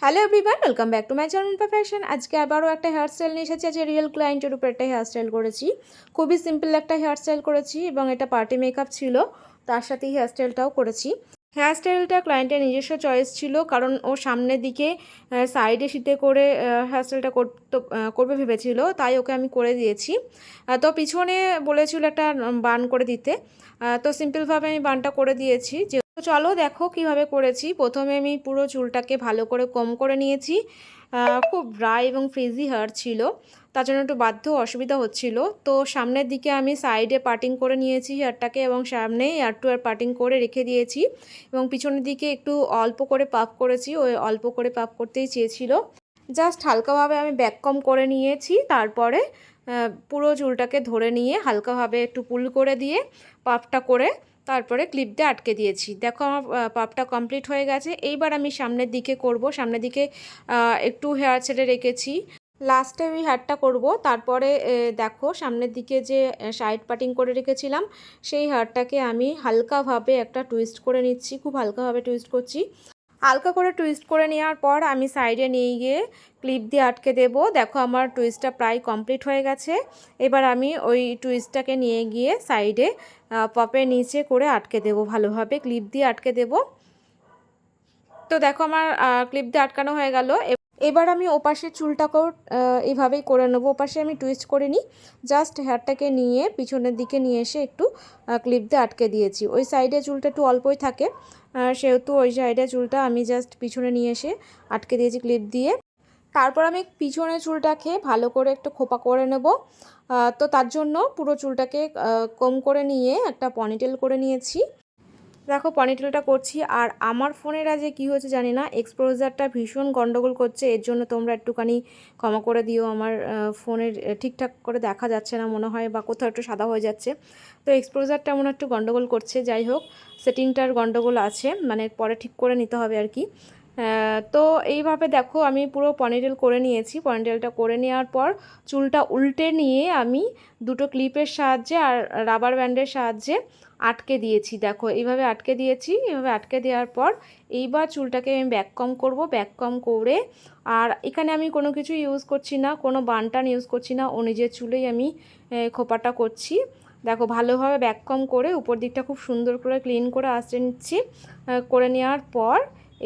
Hello everyone, welcome back to my channel fashion. আজকে আবারও একটা হেয়ার স্টাইল নিয়ে এসেছি। আজকে রিয়েল ক্লায়েন্টের উপর একটা হেয়ার স্টাইল করেছি। খুবই সিম্পল একটা হেয়ার স্টাইল করেছি এবং এটা পার্টি মেকআপ ছিল, তার সাথেই হেয়ার স্টাইলটাও করেছি। হেয়ার স্টাইলটা ক্লায়েন্টের নিজস্ব চয়েস ছিল, কারণ ও সামনের দিকে সাইডে শীতে করে হেয়ার স্টাইলটা করবে ভেবেছিল, তাই ওকে আমি করে দিয়েছি। তো পিছনে বলেছিল একটা বান করে দিতে, তো সিম্পলভাবে আমি বানটা করে দিয়েছি। তো চলো দেখো কিভাবে করেছি। প্রথমে আমি পুরো চুলটাকে ভালো করে কম করে নিয়েছি। খুব ড্রাই এবং ফ্রিজি হেয়ার ছিল, তার জন্য একটু অসুবিধা হচ্ছিল। তো সামনের দিকে আমি সাইডে পার্টিং করে নিয়েছি হেয়ারটাকে, এবং সামনে এয়ার টু এয়ার পার্টিং করে রেখে দিয়েছি, এবং পিছনের দিকে একটু অল্প করে পাফ করেছি। ওই অল্প করে পাফ করতেই চেয়েছিল, জাস্ট হালকাভাবে আমি ব্যাক কম করে নিয়েছি। তারপরে পুরো চুলটাকে ধরে নিয়ে হালকাভাবে একটু পুল করে দিয়ে পাফটা করে তারপরে ক্লিপ দিয়ে আটকে দিয়েছি। দেখো আমার পাফটা কমপ্লিট হয়ে গেছে। এইবার আমি সামনের দিকে করব। সামনের দিকে একটু হেয়ার ছেড়ে রেখেছি, লাস্টে আমি হেয়ারটা করব। তারপরে দেখো সামনের দিকে যে সাইড পার্টিং করে রেখেছিলাম, সেই হেয়ারটাকে আমি হালকাভাবে একটা টুইস্ট করে নিচ্ছি। খুব হালকাভাবে টুইস্ট করছি। হালকা করে টুইস্ট করে নেওয়ার পর আমি সাইডে নিয়ে গিয়ে ক্লিপ দিয়ে আটকে দেব। দেখো আমার টুইস্টটা প্রায় কমপ্লিট হয়ে গেছে। এবার আমি ওই টুইস্টটাকে নিয়ে গিয়ে সাইডে পপের নিচে করে আটকে দেব, ভালোভাবে ক্লিপ দিয়ে আটকে দেব। তো দেখো আমার ক্লিপ দিয়ে আটকানো হয়ে গেল। এবার আমি ওপাশের চুলটাকেও এইভাবেই করে নেব। ওপাশে আমি টুইস্ট করে নিই, জাস্ট হেয়ারটাকে নিয়ে পিছনের দিকে নিয়ে এসে একটু ক্লিপ দিয়ে আটকে দিয়েছি। ওই সাইডে চুলটা একটু অল্পই থাকে, সেহেতু ওই সাইডে চুলটা আমি জাস্ট পিছনে নিয়ে এসে আটকে দিয়েছি ক্লিপ দিয়ে। তারপর আমি পিছনের চুলটাকে ভালো করে একটু খোপা করে নেব। তো তার জন্য পুরো চুলটাকে কম করে নিয়ে একটা পনিটেল করে নিয়েছি। দেখো পনিটেলটা করছি। আর আমার ফোনের আজকে কী হয়েছে জানি না, এক্সপোজারটা ভীষণ গন্ডগোল করছে। এর জন্য তোমরা একটুখানি ক্ষমা করে দিও। আমার ফোনের ঠিকঠাক করে দেখা যাচ্ছে না মনে হয়, বা কোথাও একটু সাদা হয়ে যাচ্ছে। তো এক্সপোজারটা এমন একটু গন্ডগোল করছে। যাই হোক, সেটিংটার গন্ডগোল আছে, মানে পরে ঠিক করে নিতে হবে আর কি। তো এইভাবে দেখো আমি পুরো পনিটেল করে নিয়েছি। পনিটেলটা করে নেওয়ার পর চুলটা উল্টে নিয়ে আমি দুটো ক্লিপের সাহায্যে আর রাবার ব্যান্ডের সাহায্যে আটকে দিয়েছি। দেখো এইভাবে আটকে দিয়েছি। এইভাবে আটকে দেওয়ার পর এইবার চুলটাকে আমি ব্যাক কম করব। ব্যাক কম করে, আর এখানে আমি কোনো কিছু ইউজ করছি না, কোনো বানটান ইউজ করছি না, ও নিজের চুলেই আমি খোপাটা করছি। দেখো ভালোভাবে ব্যাক কম করে উপর দিকটা খুব সুন্দর করে ক্লিন করে আসতে নিচ্ছি। করে নেওয়ার পর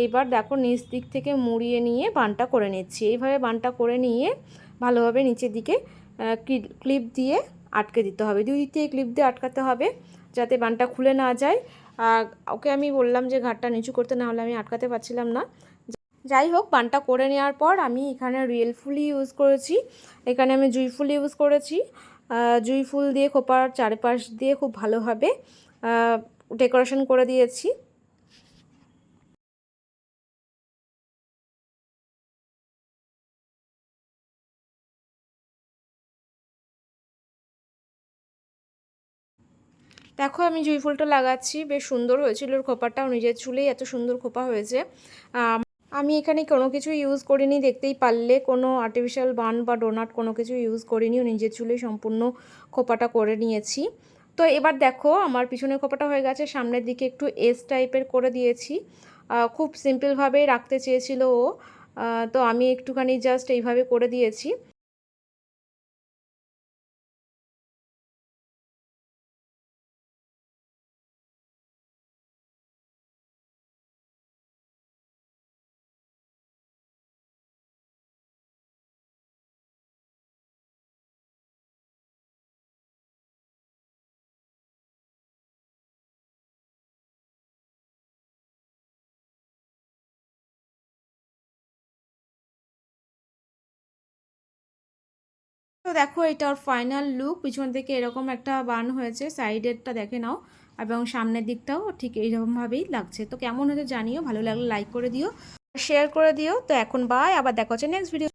এইবার দেখো নিচ দিক থেকে মুড়িয়ে নিয়ে বানটা করে নিচ্ছি। এইভাবে বানটা করে নিয়ে ভালোভাবে নিচের দিকে ক্লিপ দিয়ে আটকে দিতে হবে। দুই দিক থেকে ক্লিপ দিয়ে আটকাতে হবে, যাতে বানটা খুলে না যায়। আর ওকে আমি বললাম যে ঘাটটা নিচু করতে, না হলে আমি আটকাতে পারছিলাম না। যাই হোক, বানটা করে নেওয়ার পর আমি এখানে রিয়েল ফুলই ইউজ করেছি। এখানে আমি জুঁই ফুল ইউজ করেছি। জুঁই ফুল দিয়ে খোপার চারপাশ দিয়ে খুব ভালোভাবে ডেকোরেশন করে দিয়েছি। দেখো আমি জুঁই ফুলটা লাগাচ্ছি, বেশ সুন্দর হয়েছিল ওর খোপাটাও। নিজের চুলেই এত সুন্দর খোপা হয়েছে। আমি এখানে কোনো কিছু ইউজ করিনি, দেখতেই পারলে কোনো আর্টিফিশিয়াল বান বা ডোনাট কোনো কিছু ইউজ করিনি। নিজের চুলেই সম্পূর্ণ খোপাটা করে নিয়েছি। তো এবার দেখো আমার পিছনের খোপাটা হয়ে গেছে। সামনের দিকে একটু এস টাইপের করে দিয়েছি। খুব সিম্পলভাবেই রাখতে চেয়েছিল ও, তো আমি একটুখানি জাস্ট এইভাবে করে দিয়েছি। তো দেখো এটা ওর ফাইনাল লুক। পিছন থেকে এরকম একটা বান হয়েছে, সাইডেরটা দেখে নাও, এবং সামনের দিকটাও ঠিক এইরকমভাবেই লাগছে। তো কেমন হয়েছে জানিও, ভালো লাগলে লাইক করে দিও, শেয়ার করে দিও। তো এখন বাই, আবার দেখা হচ্ছে নেক্সট ভিডিও।